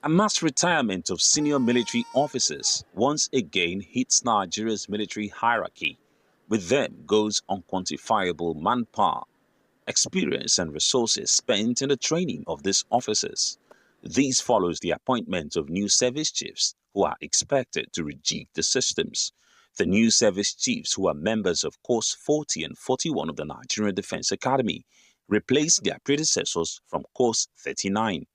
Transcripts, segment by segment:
A mass retirement of senior military officers once again hits Nigeria's military hierarchy. With them goes unquantifiable manpower, experience and resources spent in the training of these officers. This follows the appointment of new service chiefs who are expected to rejig the systems. The new service chiefs, who are members of Course 40 and 41 of the Nigerian Defense Academy, replaced their predecessors from Course 39.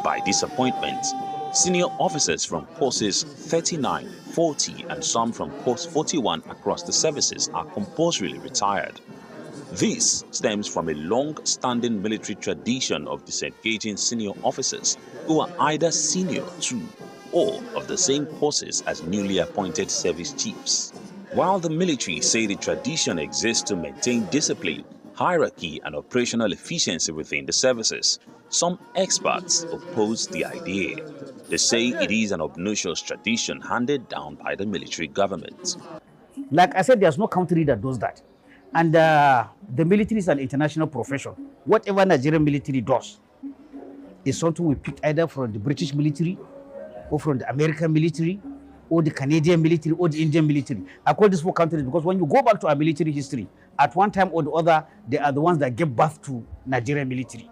By this appointment, senior officers from Courses 39, 40 and some from Course 41 across the services are compulsorily retired. This stems from a long-standing military tradition of disengaging senior officers who are either senior to or of the same courses as newly appointed service chiefs. While the military say the tradition exists to maintain discipline, hierarchy and operational efficiency within the services, some experts oppose the idea. They say it is an obnoxious tradition handed down by the military government. Like I said, there's no country that does that. And the military is an international profession. Whatever Nigerian military does is something we picked either from the British military or from the American military or the Canadian military or the Indian military. I call these four countries because when you go back to our military history, at one time or the other, they are the ones that gave birth to Nigerian military.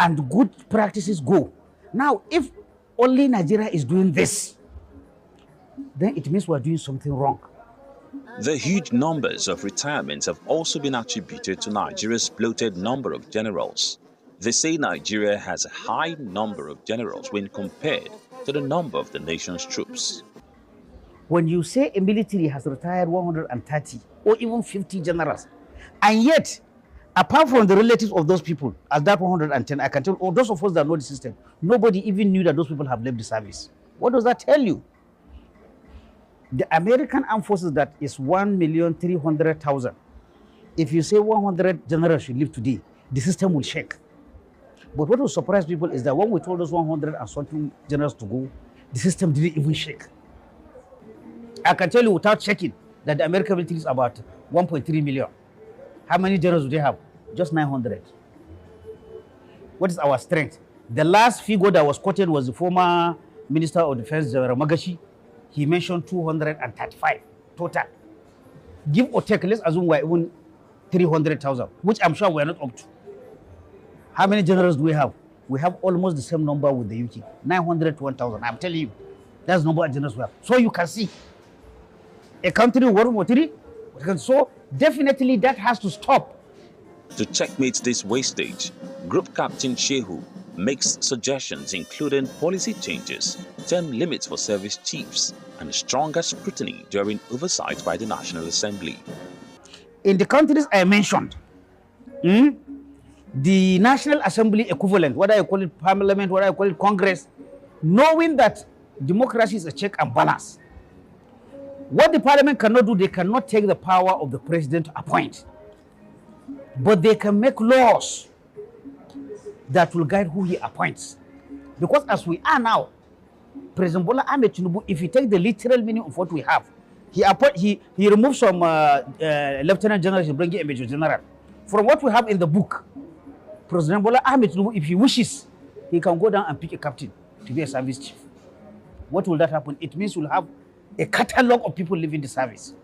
And good practices go. Now, if only Nigeria is doing this, then it means we're doing something wrong. The huge numbers of retirements have also been attributed to Nigeria's bloated number of generals. They say Nigeria has a high number of generals when compared to the number of the nation's troops. When you say a military has retired 130 or even 50 generals, and yet, apart from the relatives of those people, as that 110, I can tell all those of us that know the system, nobody even knew that those people have left the service. What does that tell you? The American Armed Forces, that is 1,300,000. If you say 100 generals should leave today, the system will shake. But what will surprise people is that when we told those 100 and something generals to go, the system didn't even shake. I can tell you without checking that the American military is about 1.3 million. How many generals do they have? Just 900. What is our strength? The last figure that was quoted was the former Minister of Defense, General Magashi. He mentioned 235 total. Give or take, let's assume we're even 300,000, which I'm sure we're not up to. How many generals do we have? We have almost the same number with the UK, 900 to 1,000. I'm telling you, that's the number of generals we have. So you can see, a country with so definitely that has to stop. To checkmate this wastage, Group Captain Shehu makes suggestions including policy changes, term limits for service chiefs, and stronger scrutiny during oversight by the National Assembly. In the countries I mentioned, the National Assembly equivalent, whether you call it Parliament, whether you call it Congress, knowing that democracy is a check and balance. What the Parliament cannot do, they cannot take the power of the President to appoint. But they can make laws that will guide who he appoints. Because as we are now, President Bola Ahmed Tinubu, if you take the literal meaning of what we have, he removes some lieutenant generals and brings in a major general. From what we have in the book, President Bola Ahmed Tinubu, if he wishes, he can go down and pick a captain to be a service chief. What will that happen? It means we'll have a catalog of people leaving the service.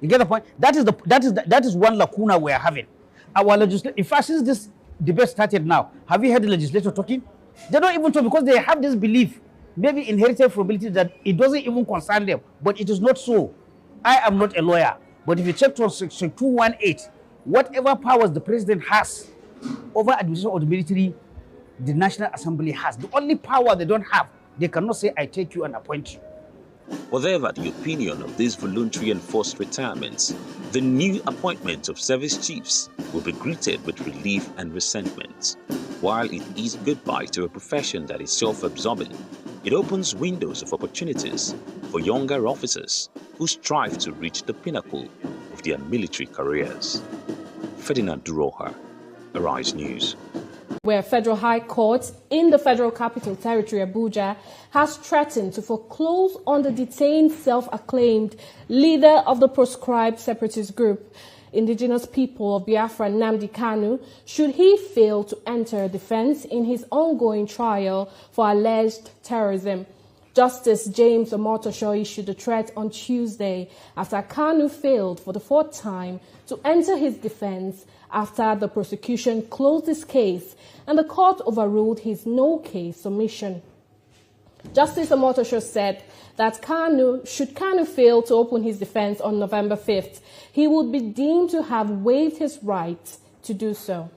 You get the point? That is one lacuna we are having. Our legislature, in fact, since this debate started now, have you heard the legislature talking? They don't even talk because they have this belief, maybe inherited from ability, that it doesn't even concern them. But it is not so. I am not a lawyer, but if you check from section 218, whatever powers the president has over administration of the military, the National Assembly has. The only power they don't have, they cannot say, I take you and appoint you. Whatever the opinion of these voluntary and forced retirements, the new appointment of service chiefs will be greeted with relief and resentment. While it is goodbye to a profession that is self-absorbing, it opens windows of opportunities for younger officers who strive to reach the pinnacle of their military careers. Ferdinand Duroha, Arise News. Where Federal High Court in the Federal Capital Territory, Abuja, has threatened to foreclose on the detained self-acclaimed leader of the proscribed separatist group. indigenous people of Biafra, Nnamdi Kanu, should he fail to enter defense in his ongoing trial for alleged terrorism. Justice James Omotosho issued a threat on Tuesday after Kanu failed for the fourth time to enter his defense after the prosecution closed his case and the court overruled his no-case submission. Justice Omotosho said that should Kanu fail to open his defense on November 5th, he would be deemed to have waived his right to do so.